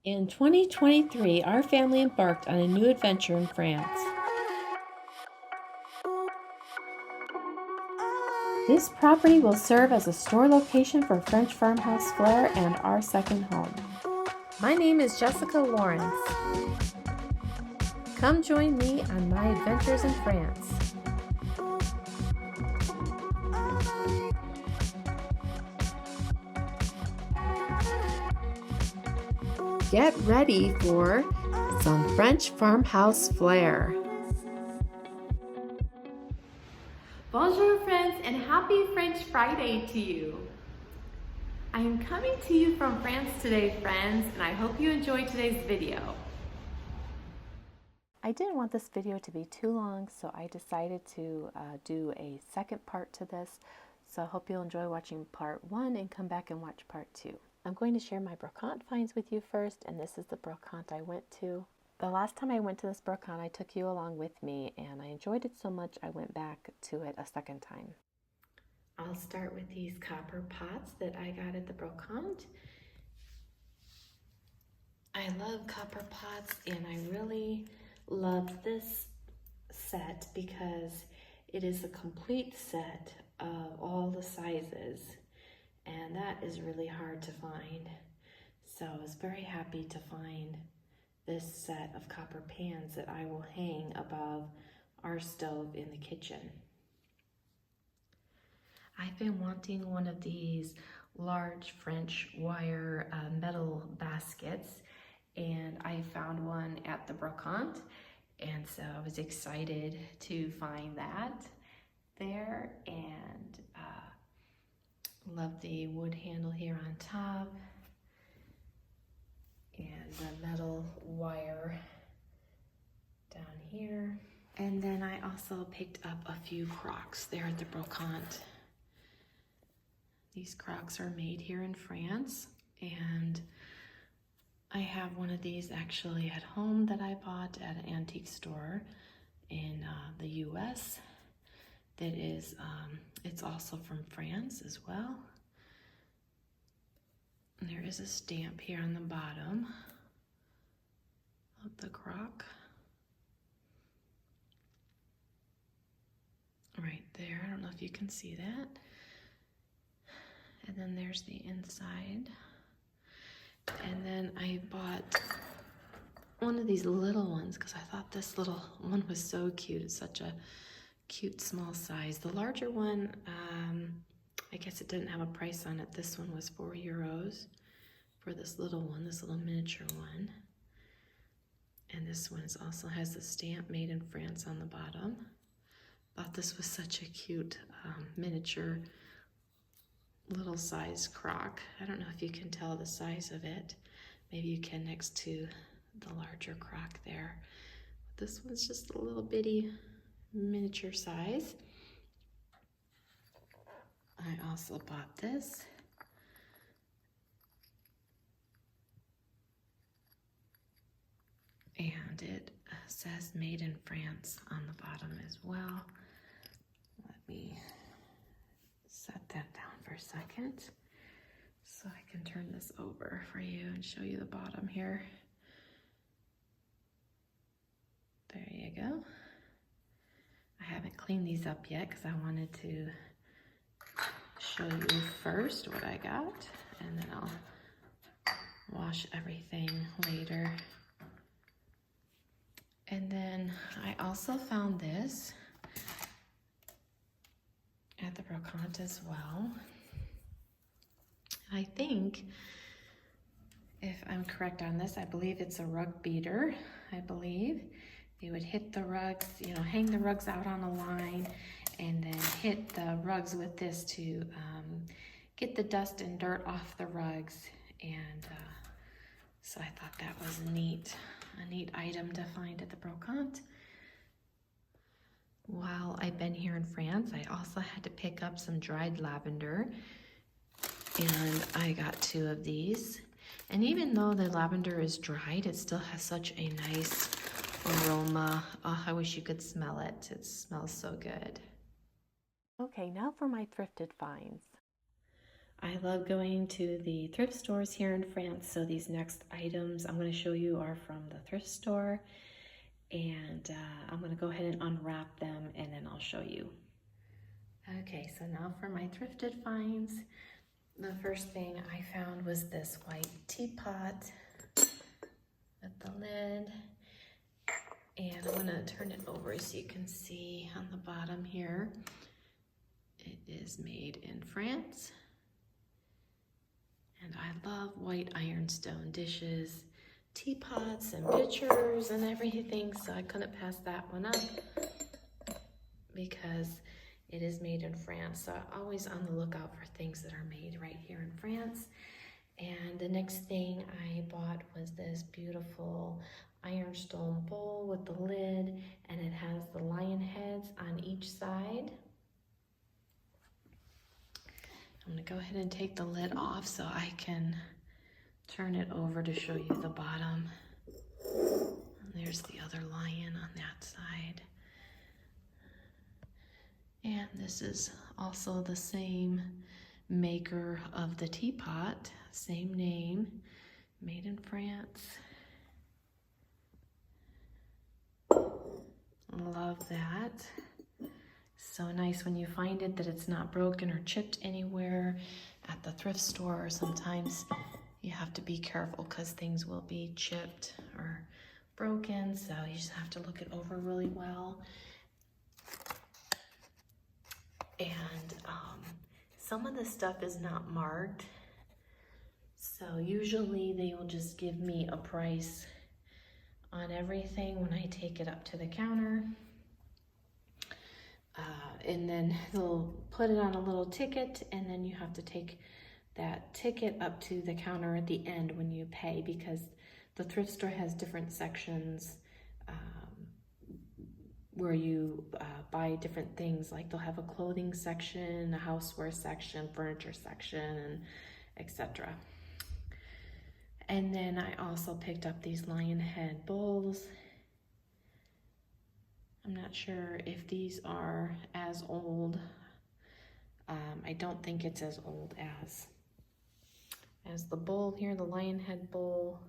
In 2023, our family embarked on a new adventure in France. This property will serve as a store location for French farmhouse flair and our second home. My name is Jessica Lawrence. Come join me on my adventures in France. Get ready for some French farmhouse flair. Bonjour friends, and happy French Friday to you. I am coming to you from France today, friends, and I hope you enjoyed today's video. I didn't want this video to be too long, so I decided to do a second part to this. So I hope you'll enjoy watching part 1 and come back and watch part 2. I'm going to share my Brocante finds with you first, and this is the Brocante I went to. The last time I went to this Brocante, I took you along with me, and I enjoyed it so much I went back to it a second time. I'll start with these copper pots that I got at the Brocante. I love copper pots, and I really love this set because it is a complete set of all the sizes, and that is really hard to find. So I was very happy to find this set of copper pans that I will hang above our stove in the kitchen. I've been wanting one of these large French wire metal baskets, and I found one at the Brocante, and so I was excited to find that there, and love the wood handle here on top and the metal wire down here. And then I also picked up a few crocs there at the Brocante. These crocs are made here in France, and I have one of these actually at home that I bought at an antique store in the US. That is, it's also from France as well. And there is a stamp here on the bottom of the croc. Right there, I don't know if you can see that. And then there's the inside. And then I bought one of these little ones because I thought this little one was so cute. It's such a cute small size. The larger one, I guess it didn't have a price on it. This one was €4 for this little one, this little miniature one. And this one also has the stamp made in France on the bottom. Thought this was such a cute miniature little size croc. I don't know if you can tell the size of it. Maybe you can next to the larger croc there. This one's just a little bitty miniature size. I also bought this. And it says made in France on the bottom as well. Let me set that down for a second so I can turn this over for you and show you the bottom here. There you go. I haven't cleaned these up yet because I wanted to show you first what I got, and then I'll wash everything later. And then I also found this at the Brocante as well. I think, if I'm correct on this, I believe it's a rug beater, I believe. You would hit the rugs, you know, hang the rugs out on a line, and then hit the rugs with this to get the dust and dirt off the rugs. And so I thought that was a neat item to find at the Brocante. While I've been here in France, I also had to pick up some dried lavender, and I got 2 of these. And even though the lavender is dried, it still has such a nice aroma. Oh, I wish you could smell it. It smells so good. Okay, now for my thrifted finds. I love going to the thrift stores here in France, so these next items I'm going to show you are from the thrift store, and I'm going to go ahead and unwrap them and then I'll show you. Okay, so now for my thrifted finds. The first thing I found was this white teapot with the lid, and I'm going to turn it over so you can see on the bottom here. It is made in France. And I love white ironstone dishes, teapots and pitchers and everything, so I couldn't pass that one up because it is made in France. So I'm always on the lookout for things that are made right here in France. And the next thing I bought was this beautiful ironstone bowl with the lid, and it has the lion heads on each side. I'm gonna go ahead and take the lid off so I can turn it over to show you the bottom. And there's the other lion on that side. And this is also the same maker of the teapot, same name, made in France. Love that. So nice when you find it that it's not broken or chipped anywhere at the thrift store. Sometimes you have to be careful because things will be chipped or broken, so you just have to look it over really well. And some of the stuff is not marked, so usually they will just give me a price on everything when I take it up to the counter. And then they'll put it on a little ticket, and then you have to take that ticket up to the counter at the end when you pay, because the thrift store has different sections where you buy different things. Like they'll have a clothing section, a houseware section, furniture section, and etc. And then I also picked up these lion head bowls. I'm not sure if these are as old. I don't think it's as old as the bowl here, the lion head bowl,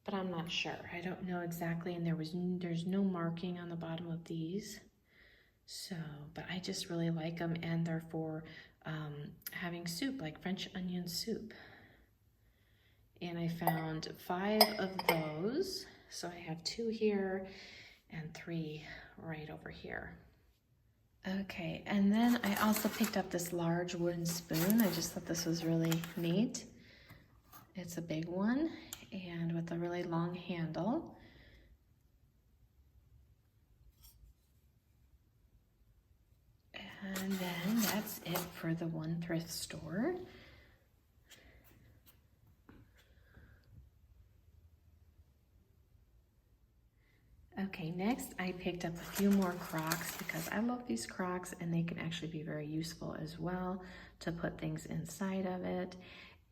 but I'm not sure. I don't know exactly, and there's no marking on the bottom of these. So, but I just really like them, and they're for having soup, like French onion soup. And I found 5 of those. So I have 2 here and 3 right over here. Okay, and then I also picked up this large wooden spoon. I just thought this was really neat. It's a big one and with a really long handle. And then that's it for the one thrift store. Okay, next I picked up a few more Crocs because I love these Crocs, and they can actually be very useful as well to put things inside of it.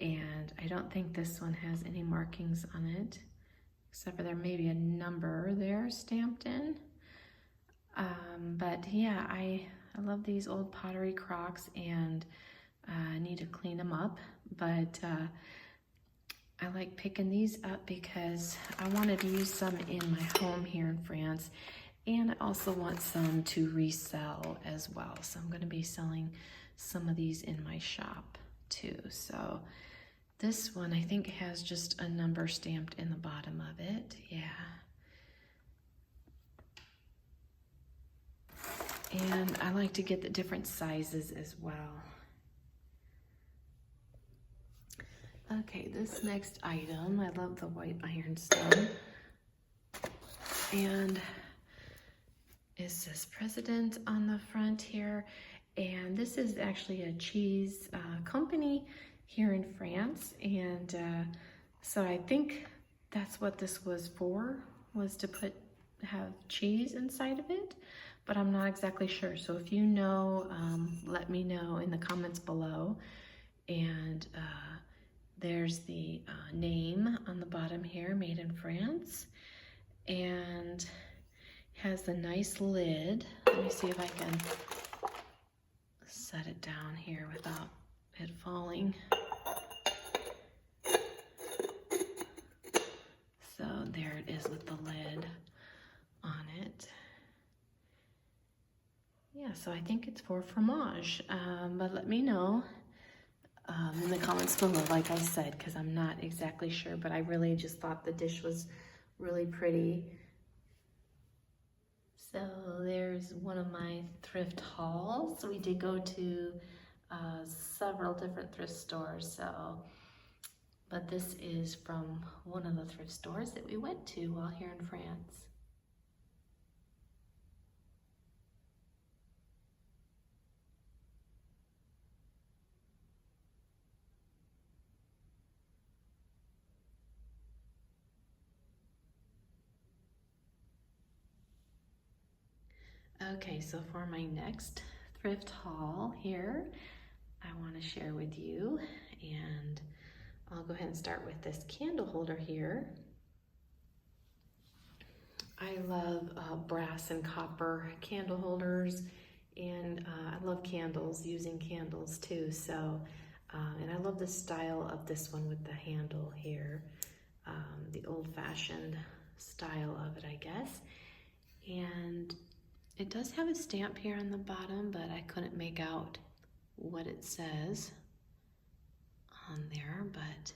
And I don't think this one has any markings on it, except for there may be a number there stamped in. But yeah, I love these old pottery Crocs, and I need to clean them up. But I like picking these up because I wanted to use some in my home here in France, and I also want some to resell as well. So I'm going to be selling some of these in my shop too. So this one I think has just a number stamped in the bottom of it. Yeah. And I like to get the different sizes as well. Okay, this next item, I love the white ironstone. And it says President on the front here. And this is actually a cheese company here in France. And so I think that's what this was for, was to have cheese inside of it. But I'm not exactly sure. So if you know, let me know in the comments below. And there's the name on the bottom here, made in France, and has a nice lid. Let me see if I can set it down here without it falling. So there it is with the lid on it. Yeah, so I think it's for fromage, but let me know in the comments below, like I said, because I'm not exactly sure, but I really just thought the dish was really pretty. So there's one of my thrift hauls. We did go to several different thrift stores, but this is from one of the thrift stores that we went to while here in France. Okay, so for my next thrift haul here, I want to share with you, and I'll go ahead and start with this candle holder here. I love brass and copper candle holders, and I love candles, using candles too. So, and I love the style of this one with the handle here, the old-fashioned style of it, I guess. And it does have a stamp here on the bottom, but I couldn't make out what it says on there, but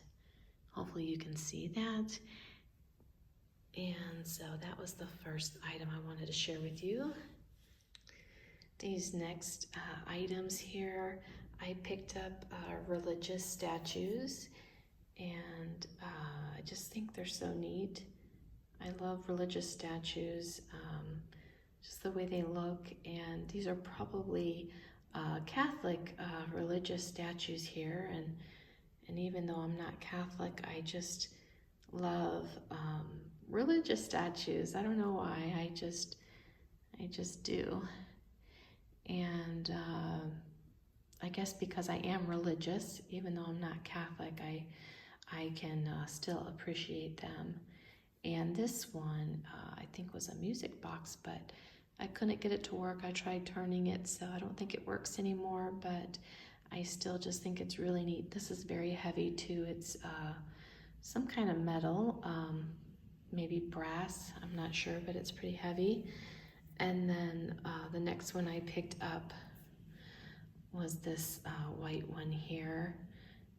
hopefully you can see that. And so that was the first item I wanted to share with you. These next items here, I picked up religious statues, and I just think they're so neat. I love religious statues, just the way they look, and these are probably Catholic religious statues here, and even though I'm not Catholic, I just love religious statues. I don't know why, I just do. And I guess because I am religious, even though I'm not Catholic, I can still appreciate them. And this one, I think was a music box, but I couldn't get it to work. I tried turning it, so I don't think it works anymore, but I still just think it's really neat. This is very heavy too. It's some kind of metal, maybe brass, I'm not sure, but it's pretty heavy. And then the next one I picked up was this white one here,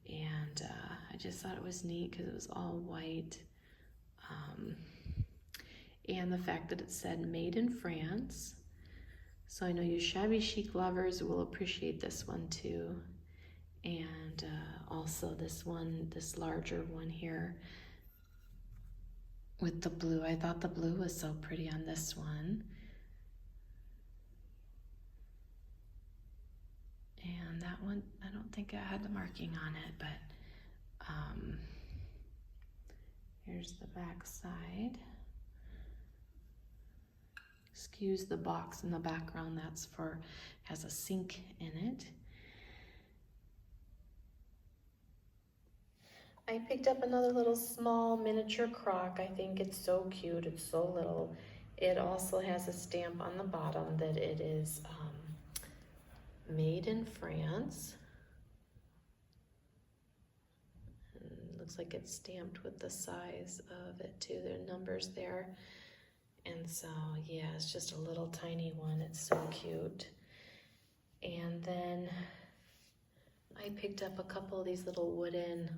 and I just thought it was neat because it was all white. And the fact that it said made in France. So I know you shabby chic lovers will appreciate this one too. And also this one, this larger one here with the blue. I thought the blue was so pretty on this one. And that one, I don't think I had the marking on it, but here's the back side. Excuse the box in the background, that's for, has a sink in it. I picked up another little small miniature crock. I think it's so cute, it's so little. It also has a stamp on the bottom that it is made in France. And looks like it's stamped with the size of it too, there are numbers there. And so, yeah, it's just a little tiny one. It's so cute. And then I picked up a couple of these little wooden,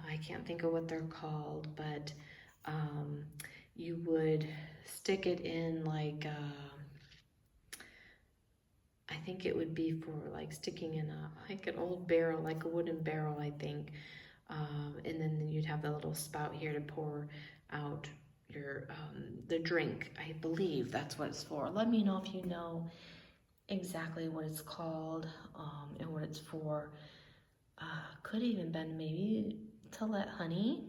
I can't think of what they're called, but you would stick it in like, I think it would be for like sticking in like an old barrel, like a wooden barrel, I think. And then you'd have the little spout here to pour out your the drink. I believe that's what it's for. Let me know if you know exactly what it's called and what it's for. Could even been maybe to let honey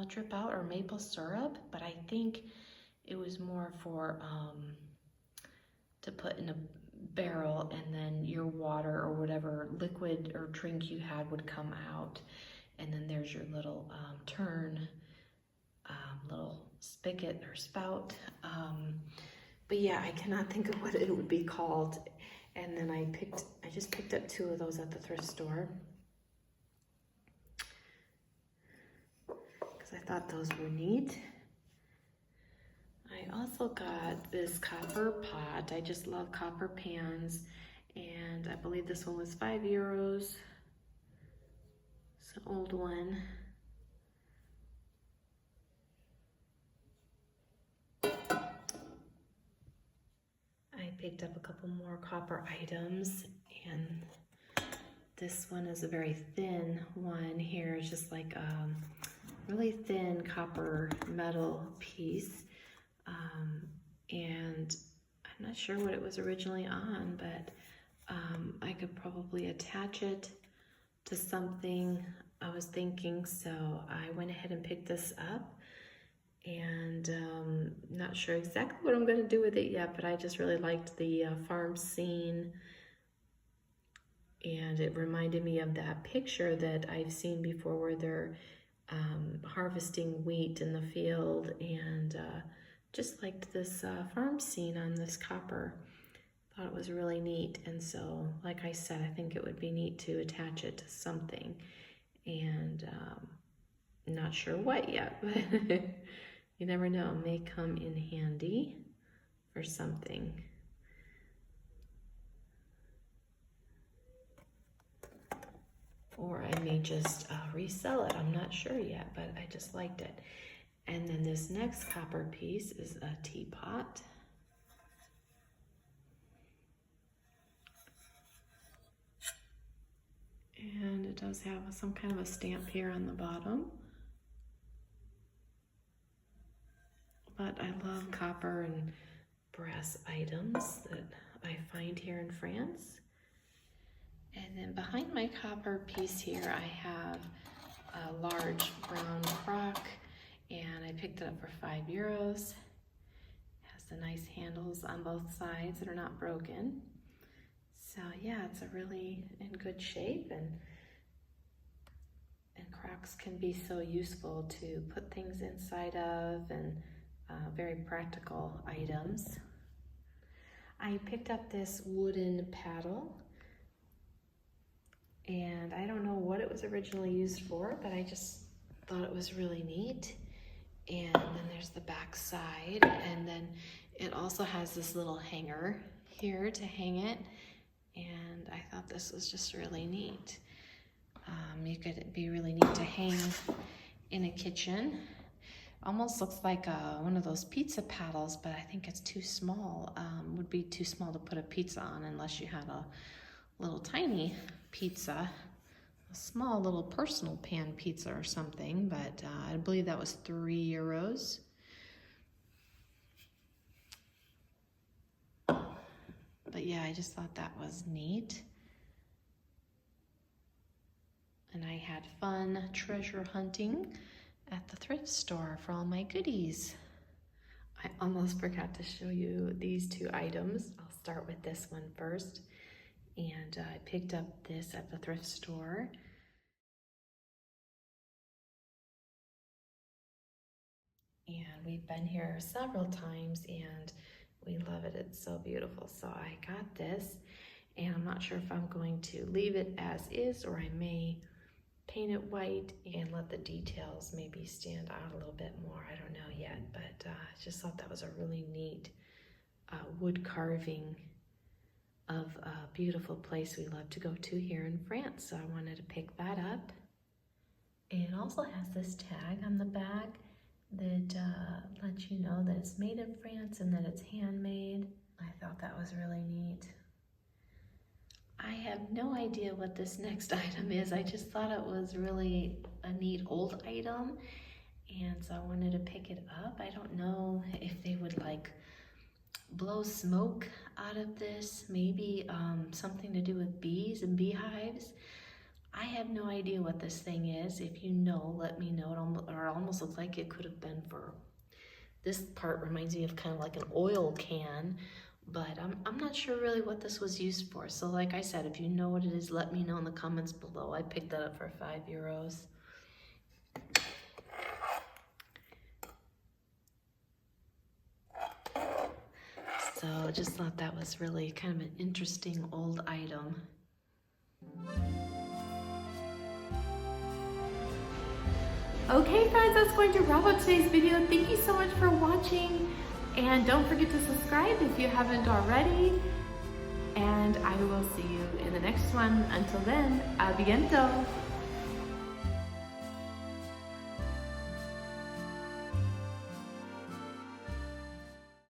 drip out, or maple syrup, but I think it was more for to put in a barrel, and then your water or whatever liquid or drink you had would come out, and then there's your little turn little spigot or spout. But yeah, I cannot think of what it would be called. And then I just picked up 2 of those at the thrift store, because I thought those were neat. I also got this copper pot. I just love copper pans, and I believe this one was €5. It's an old one. I picked up a couple more copper items, and this one is a very thin one here. It's just like a really thin copper metal piece. And I'm not sure what it was originally on, but I could probably attach it to something I was thinking, so I went ahead and picked this up. And not sure exactly what I'm going to do with it yet, but I just really liked the farm scene, and it reminded me of that picture that I've seen before where they're harvesting wheat in the field, and just liked this farm scene on this copper. Thought it was really neat, and so like I said, I think it would be neat to attach it to something, and not sure what yet, but you never know, it may come in handy for something. Or I may just resell it, I'm not sure yet, but I just liked it. And then this next copper piece is a teapot. And it does have some kind of a stamp here on the bottom. But I love copper and brass items that I find here in France. And then behind my copper piece here, I have a large brown crock, and I picked it up for €5. It has the nice handles on both sides that are not broken. So yeah, it's a really in good shape, and crocks can be so useful to put things inside of, and very practical items. I picked up this wooden paddle, and I don't know what it was originally used for, but I just thought it was really neat. And then there's the back side, and then it also has this little hanger here to hang it, and I thought this was just really neat. You could be really neat to hang in a kitchen. Almost looks like one of those pizza paddles, but I think it's too small. Would be too small to put a pizza on unless you had a little tiny pizza, a small little personal pan pizza or something, but I believe that was €3. But yeah, I just thought that was neat. And I had fun treasure hunting at the thrift store for all my goodies. I almost forgot to show you these 2 items. I'll start with this one first. And I picked up this at the thrift store. And we've been here several times, and we love it. It's so beautiful. So I got this, and I'm not sure if I'm going to leave it as is, or I may paint it white and let the details maybe stand out a little bit more. I don't know yet, but I just thought that was a really neat wood carving of a beautiful place we love to go to here in France. So I wanted to pick that up. It also has this tag on the back that lets you know that it's made in France and that it's handmade. I thought that was really neat. I have no idea what this next item is. I just thought it was really a neat old item, and so I wanted to pick it up. I don't know if they would like blow smoke out of this, maybe something to do with bees and beehives. I have no idea what this thing is. If you know, let me know. It almost looks like it could have been for, this part reminds me of kind of like an oil can, but I'm not sure really what this was used for. So like I said, if you know what it is, let me know in the comments below. I picked that up for €5. So I just thought that was really kind of an interesting old item. Okay friends, that's going to wrap up today's video. Thank you so much for watching, and don't forget to subscribe if you haven't already, and I will see you in the next one. Until then, a bientôt!